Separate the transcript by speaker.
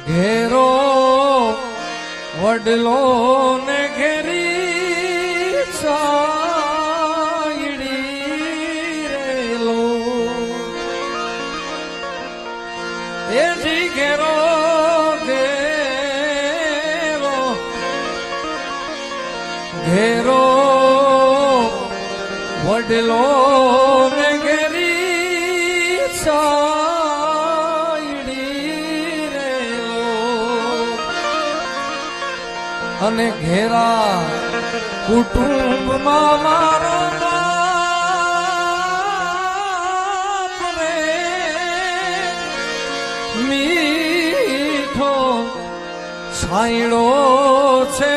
Speaker 1: ઘેરો વડલો ને ઘેરી સાયડી રેલો એથી ઘેરો ઘેરો ઘેરો વડલો ને ઘેરી સાયડી રેલો અને ઘેરા કુટુંબમાં મારો બાપ રે મીઠો છાંયડો છે